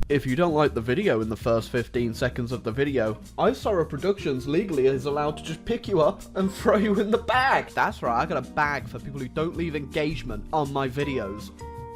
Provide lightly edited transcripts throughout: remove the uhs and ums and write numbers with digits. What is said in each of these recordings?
If you don't like the video in the first 15 seconds of the video, Isara Productions legally is allowed to just pick you up and throw you in the bag. That's right, I got a bag for people who don't leave engagement on my videos.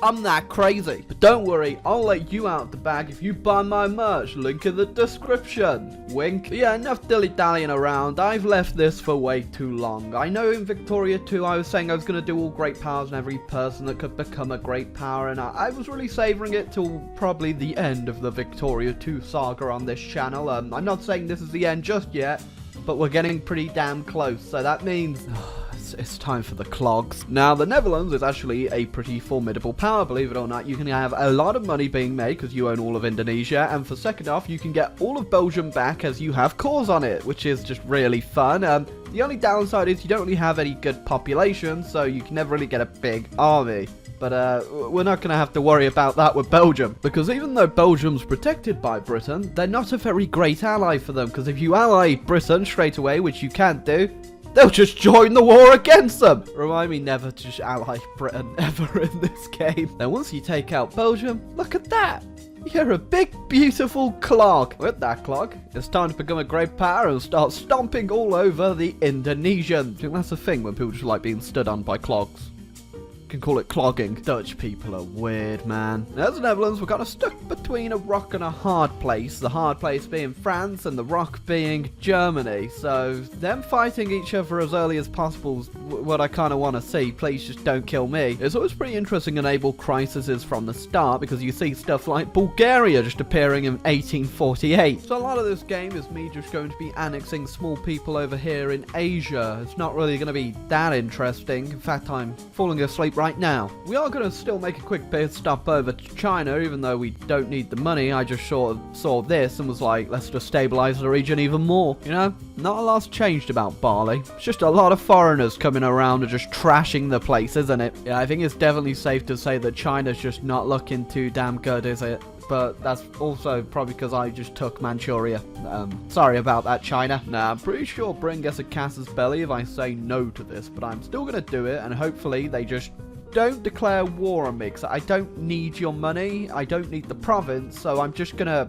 I'm that crazy. But don't worry, I'll let you out of the bag if you buy my merch. Link in the description. Wink. But yeah, enough dilly-dallying around. I've left this for way too long. I know in Victoria 2 I was saying I was going to do all great powers and every person that could become a great power, and I was really savouring it till probably the end of the Victoria 2 saga on this channel. I'm not saying this is the end just yet, but we're getting pretty damn close, so that means it's time for the clogs. Now, the Netherlands is actually a pretty formidable power, believe it or not. You can have a lot of money being made because you own all of Indonesia, and for second off, you can get all of Belgium back as you have cores on it, which is just really fun. The only downside is you don't really have any good population, so you can never really get a big army. But we're not going to have to worry about that with Belgium, because even though Belgium's protected by Britain, they're not a very great ally for them, because if you ally Britain straight away, which you can't do, they'll just join the war against them. Remind me never to just ally Britain ever in this game. Then once you take out Belgium, look at that. You're a big, beautiful clog. With that clog, it's time to become a great power and start stomping all over the Indonesians. I think that's the thing when people just like being stood on by clogs. Can call it clogging. Dutch people are weird, man. As the Netherlands, we're kind of stuck between a rock and a hard place. The hard place being France and the rock being Germany. So them fighting each other as early as possible is what I kind of want to see. Please just don't kill me. It's always pretty interesting in naval crises from the start, because you see stuff like Bulgaria just appearing in 1848. So a lot of this game is me just going to be annexing small people over here in Asia. It's not really going to be that interesting. In fact, I'm falling asleep right now. We are going to still make a quick pit stop over to China, even though we don't need the money. I just sort of saw this and was like, let's just stabilize the region even more. You know, not a lot's changed about Bali. It's just a lot of foreigners coming around and just trashing the place, isn't it? Yeah, I think it's definitely safe to say that China's just not looking too damn good, is it? But that's also probably because I just took Manchuria. Sorry about that, China. Nah, I'm pretty sure Britain gets a casus belli if I say no to this, but I'm still going to do it, and hopefully they just don't declare war on me, because I don't need your money, I don't need the province, so I'm just gonna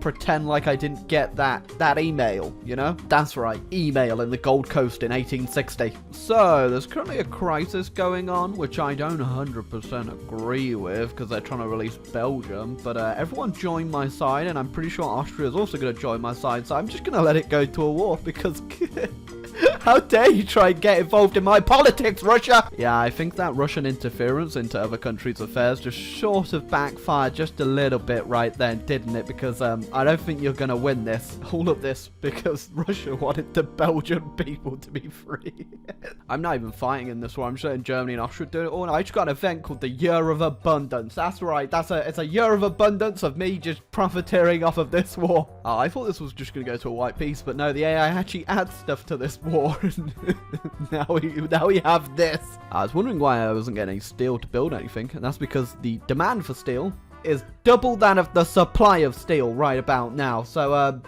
pretend like I didn't get that email, you know? That's right, email in the Gold Coast in 1860. So, there's currently a crisis going on, which I don't 100% agree with, because they're trying to release Belgium, but everyone joined my side, and I'm pretty sure Austria is also going to join my side, so I'm just going to let it go to a war, because how dare you try and get involved in my politics, Russia? Yeah, I think that Russian interference into other countries' affairs just sort of backfired just a little bit right then, didn't it? Because I don't think you're going to win this, all of this, because Russia wanted the Belgian people to be free. I'm not even fighting in this war. I'm just letting Germany and Austria do it all. I just got an event called the Year of Abundance. That's right. It's a year of abundance of me just profiteering off of this war. Oh, I thought this was just going to go to a white peace, but no, the AI actually adds stuff to this war. now we have this. I was wondering why I wasn't getting any steel to build anything, and that's because the demand for steel is double that of the supply of steel right about now. So,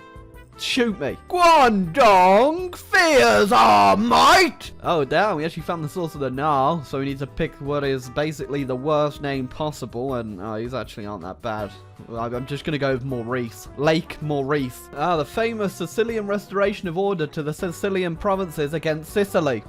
shoot me. Guangdong fears our might! Oh, damn, we actually found the source of the Naval, so we need to pick what is basically the worst name possible, and these actually aren't that bad. I'm just going to go with Maurice. Lake Maurice. The famous Sicilian restoration of order to the Sicilian provinces against Sicily.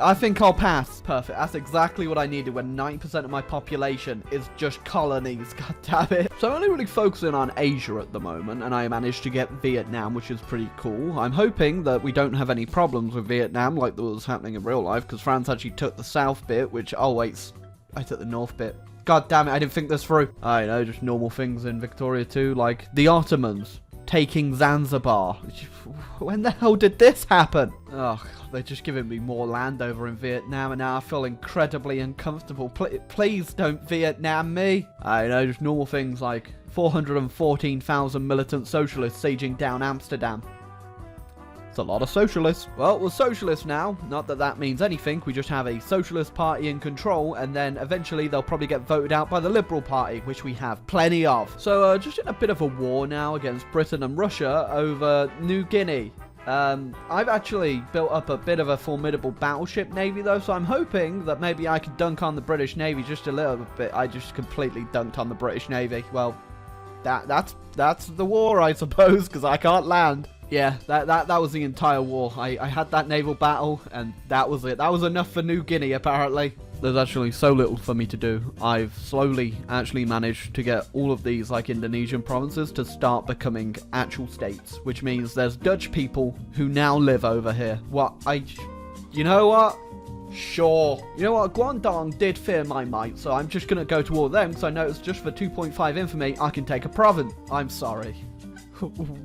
I think I'll pass. Perfect. That's exactly what I needed when 9% of my population is just colonies. God damn it. So I'm only really focusing on Asia at the moment, and I managed to get Vietnam, which is pretty cool. I'm hoping that we don't have any problems with Vietnam like there was happening in real life, because France actually took the south bit, which, oh wait, I took the north bit. God damn it, I didn't think this through. I know, just normal things in Victoria too, like the Ottomans taking Zanzibar. When the hell did this happen? Oh, they're just giving me more land over in Vietnam, and now I feel incredibly uncomfortable. Please don't Vietnam me. I know, just normal things like 414,000 militant socialists sieging down Amsterdam. It's a lot of socialists. Well, we're socialists now. Not that that means anything. We just have a socialist party in control, and then eventually they'll probably get voted out by the Liberal Party, which we have plenty of. So, just in a bit of a war now against Britain and Russia over New Guinea. I've actually built up a bit of a formidable battleship navy though, so I'm hoping that maybe I could dunk on the British Navy just a little bit. I just completely dunked on the British Navy. Well, That's the war, I suppose, because I can't land. Yeah, that was the entire war. I had that naval battle, and that was it. That was enough for New Guinea, apparently. There's actually so little for me to do. I've slowly actually managed to get all of these, like, Indonesian provinces to start becoming actual states, which means there's Dutch people who now live over here. You know what? Sure. You know what? Guangdong did fear my might, so I'm just gonna go to war with them, because I know it's just for 2.5 infamy I can take a province. I'm sorry.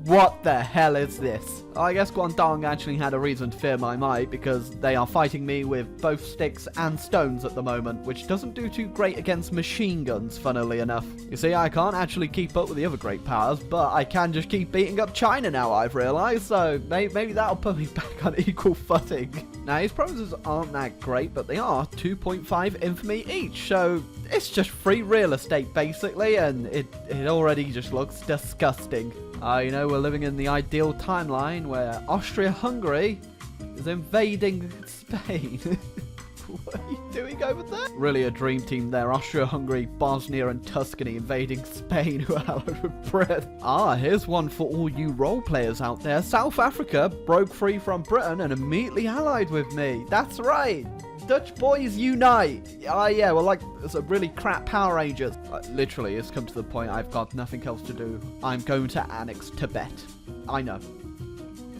What the hell is this? I guess Guangdong actually had a reason to fear my might, because they are fighting me with both sticks and stones at the moment, which doesn't do too great against machine guns, funnily enough. You see, I can't actually keep up with the other great powers, but I can just keep beating up China now, I've realised, so maybe that'll put me back on equal footing. Now, these provinces aren't that great, but they are 2.5 infamy each, so it's just free real estate, basically, and it already just looks disgusting. You know, we're living in the ideal timeline where Austria-Hungary is invading Spain. What are you doing over there? Really a dream team there. Austria-Hungary, Bosnia, and Tuscany invading Spain, who are allied with Britain. Here's one for all you role players out there. South Africa broke free from Britain and immediately allied with me. That's right. Dutch boys unite. Yeah, well, like, it's a really crap Power Rangers. Literally, it's come to the point I've got nothing else to do. I'm going to annex Tibet. I know.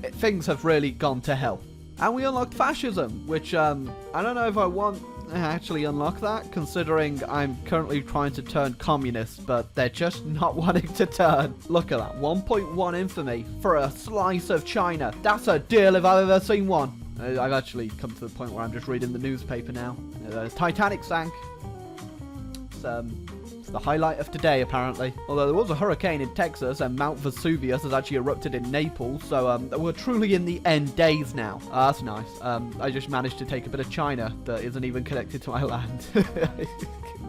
Things have really gone to hell. And we unlocked Fascism, which, I don't know if I want to actually unlock that, considering I'm currently trying to turn communist, but they're just not wanting to turn. Look at that, 1.1 infamy for a slice of China. That's a deal if I've ever seen one. I've actually come to the point where I'm just reading the newspaper now. The Titanic sank. It's the highlight of today, apparently. Although there was a hurricane in Texas, and Mount Vesuvius has actually erupted in Naples, so we're truly in the end days now. That's nice. I just managed to take a bit of China that isn't even connected to my land.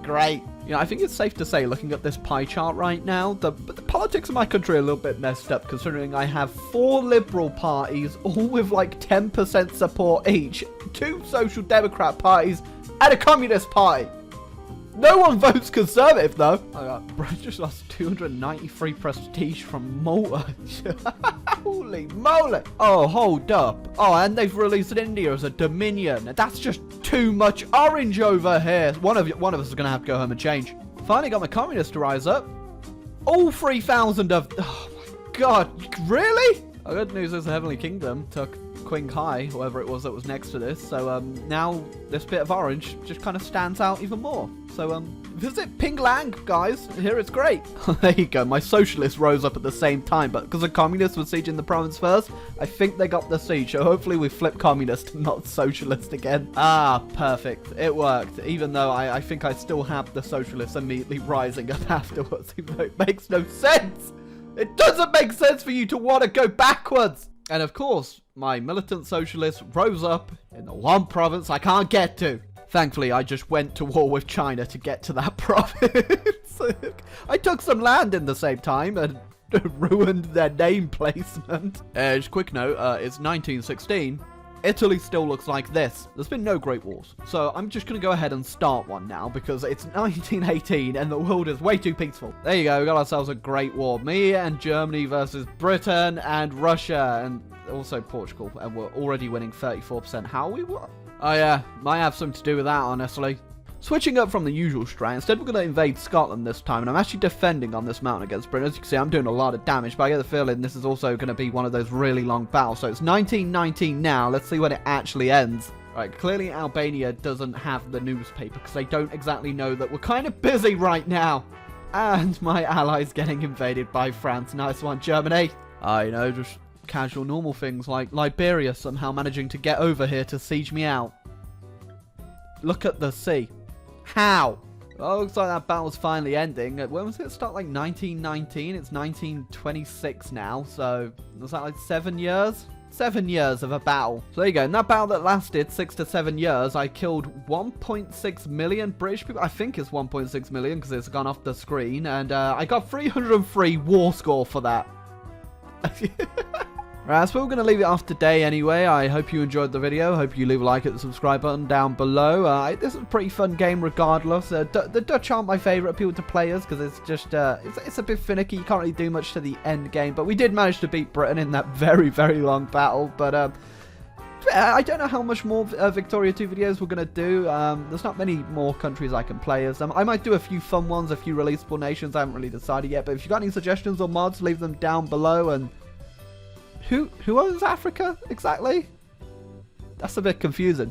Great. You know, I think it's safe to say, looking at this pie chart right now, the politics of my country are a little bit messed up, considering I have 4 liberal parties, all with like 10% support each, 2 social democrat parties, and a communist party. No one votes Conservative, though. Brad just lost 293 prestige from Malta. Holy moly. Oh, hold up. Oh, and they've released India as a dominion. That's just too much orange over here. One of us is going to have to go home and change. Finally got my communists to rise up. All 3,000 of... Oh, my God. Really? The good news is the Heavenly Kingdom took Qinghai, whoever it was that was next to this. So now this bit of orange just kind of stands out even more. So visit Pinglang, guys. Here it's great. There you go. My socialists rose up at the same time, but because the communists were sieging the province first, I think they got the siege. So hopefully we flip communist, not socialist again. Perfect. It worked. Even though I think I still have the socialists immediately rising up afterwards, even though it makes no sense. It doesn't make sense for you to want to go backwards. And of course, my militant socialists rose up in the one province I can't get to. Thankfully, I just went to war with China to get to that province. I took some land in the same time and ruined their name placement. Just a quick note, it's 1916. Italy still looks like this. There's been no great wars. So I'm just going to go ahead and start one now because it's 1918 and the world is way too peaceful. There you go. We got ourselves a great war. Me and Germany versus Britain and Russia and also Portugal. And we're already winning 34%. How we won? Oh yeah, might have something to do with that, honestly. Switching up from the usual strat, instead we're going to invade Scotland this time, and I'm actually defending on this mountain against Britain. As you can see, I'm doing a lot of damage, but I get the feeling this is also going to be one of those really long battles. So it's 1919 now. Let's see when it actually ends. Right, clearly Albania doesn't have the newspaper, because they don't exactly know that we're kind of busy right now. And my allies getting invaded by France. Nice one, Germany. You know, just casual normal things like Liberia somehow managing to get over here to siege me out. Look at the sea. How? Well, looks like that battle's finally ending. When was it start? Like 1919? It's 1926 now. So, was that like 7 years? 7 years of a battle. So there you go. In that battle that lasted 6 to 7 years, I killed 1.6 million British people. I think it's 1.6 million because it's gone off the screen. And I got 303 war score for that. Right, so we're going to leave it off today anyway. I hope you enjoyed the video. Hope you leave a like at the subscribe button down below. This is a pretty fun game regardless. The Dutch aren't my favourite people to play as because it's just it's a bit finicky. You can't really do much to the end game. But we did manage to beat Britain in that very, very long battle. But I don't know how much more Victoria 2 videos we're going to do. There's not many more countries I can play as. I might do a few fun ones, a few releasable nations. I haven't really decided yet. But if you've got any suggestions or mods, leave them down below. And who owns Africa exactly? That's a bit confusing.